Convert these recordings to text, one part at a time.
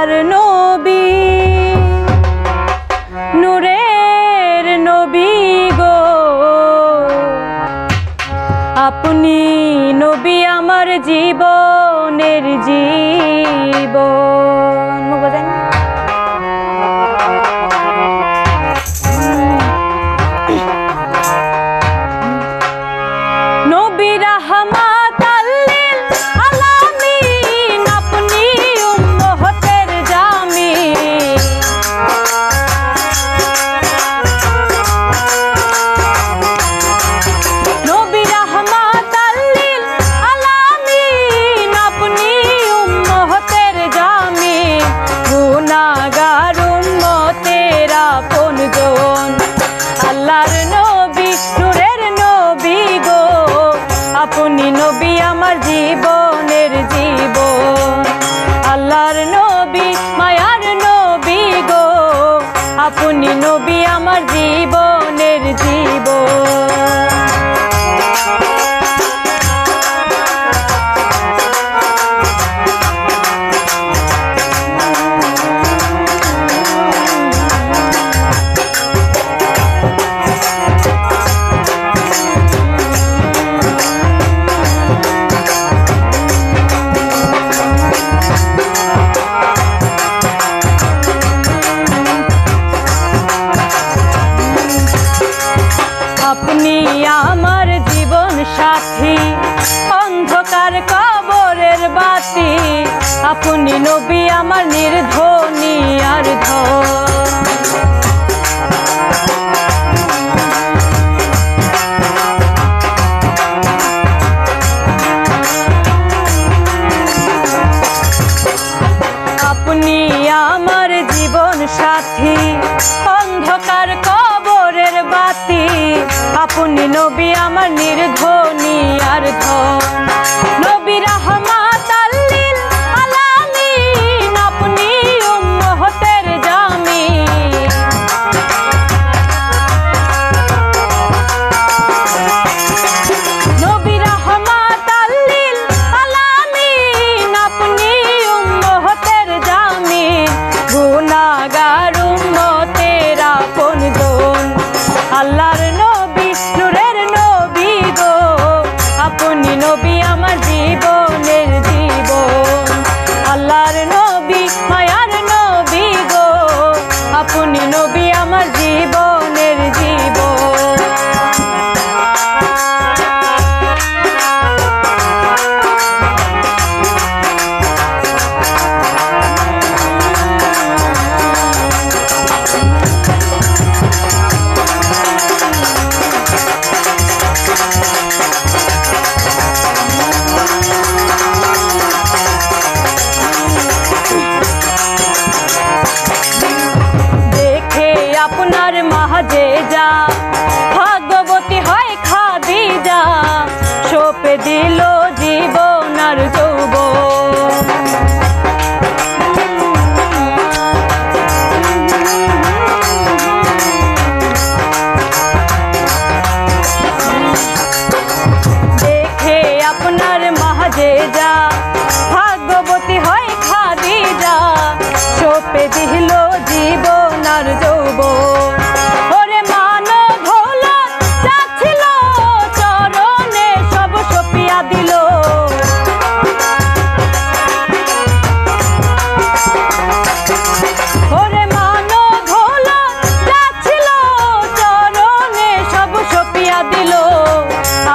আল্লাহর নবী নূরের নবী গো, আপনি নবী আমার জীবনের জীবন। নবী রাহমাত লিল আলামিন, আপনি উম্মতের জামিন। নবী রাহমাত লিল আলামিন, আপনি উম্মতের জামিন। গুনাহগার উম্মতের আপনজন, আল্লাহর নবী নূরের নবী গো, আপনি নবী আমার জীবনের জীবন। আল্লাহর নবী মায়ার নবী গো, আপনি নবী আমার জীবনের জীবন। আপনি আমার জীবন সাথী, অন্ধকার কবরের বাতি। আপনি নবী আমার নির্ধনী আর ধন। আপনি আমার জীবন সাথী, অন্ধকার কবরের বাতি। আপনি নবী আমার নির্ধনী আর ধন। নবী রাহমাত লিল আলামিন, আপনি উম্মতের জামিন। নবী রাহমাত লিল আলামিন, আপনি উম্মতের জামিন। গুনাহগার উম্মতের আপনজন, আল্লাহর নবী নূরের নবী গো, আপনি নবী আমার জীবনের জীবন। আল্লাহর নবী মায়ার নবী গো, আপনি নবী আমার জীবনের জীবন। আপনার মাঝে যা ভাগ্যবতী হয় খাদিজা, সঁপে দিল জীবন আর যৌবন। দেখে আপনার মাঝে যা ভাগ্যবতী হয় খাদিজা, সঁপে দিল জীবন আর যৌবন। ওরে মানব হলো যা ছিল চরণে, সব সপিয়া দিল। ওরে মানব হলো যা ছিল চরণে, সব সপিয়া দিল।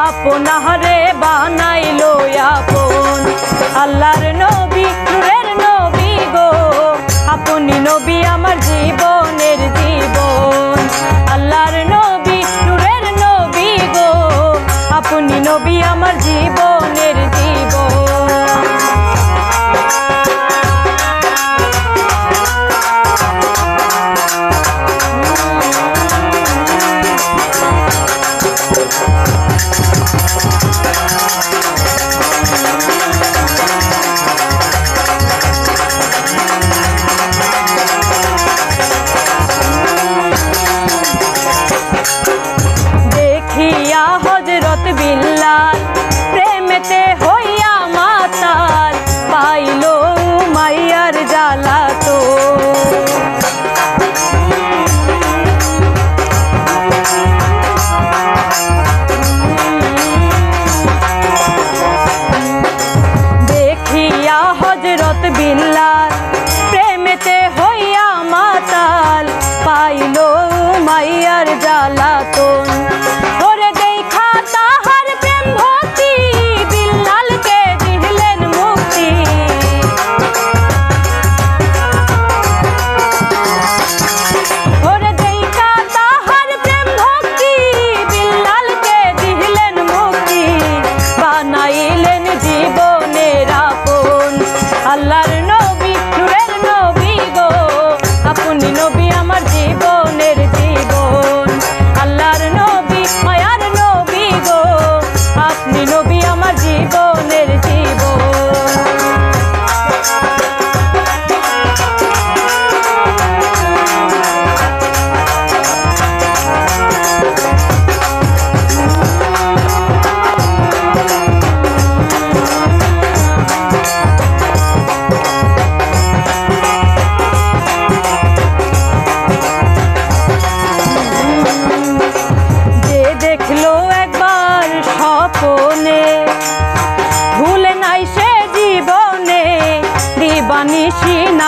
আপনারে বানাইলো আপন, আল্লাহর নবী নূরের নবী গো, আপনি নবী আমার জীবনের জীবন। আল্লাহর নবী নূরের নবী গো, আপনি নবী আমার জীবনের জীবন।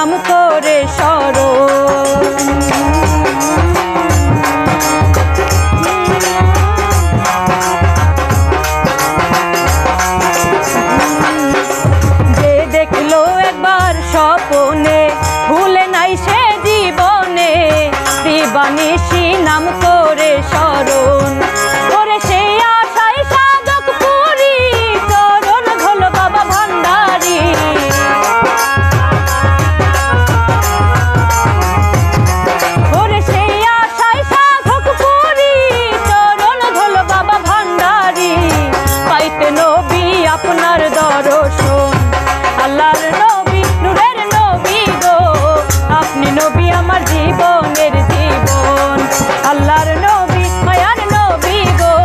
নাম করে স্মরণ। যে দেখলো একবার স্বপনে ভুলে নাই সে জীবনে, দিবানিশি নাম করে স্মরণ। করে সেই আশায় সাধক পুরি চরণ ধল বাবা ভান্ডারী। করে সেই আশায় সাধক পুরি চরণ ধল বাবা ভান্ডারী। পাইতে নবী আপনার দর্শন, আল্লাহর নবী নূরের নবী গো, আপনি নবী আমার জীবনের জীবন। আল্লাহর নবী মায়ার নবী গো,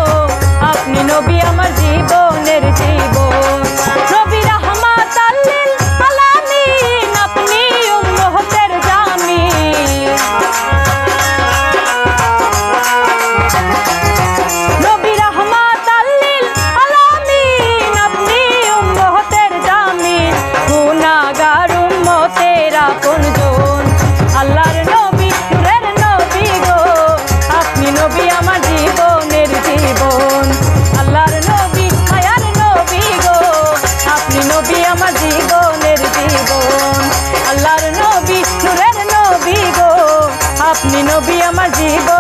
আপনি নবী আমার জীবনের জীবন। নবী রাহমাতাল লিল আলামিন, আপনি উম্মতের জামিন। নবী রাহমাতাল লিল আলামিন, আপনি উম্মতের জামিন। গুনাহগার উম্মতের আপনজন, আল্লাহর নবী নূরের নবী গো, আপনি নবী আমার জীবনের জীবন। আল্লাহর নবী মায়ার নবী গো, আপনি নবী আমার জীবনের জীবন। আল্লাহর নবী নূরের নবী গো, আপনি নবী আমার জীবন।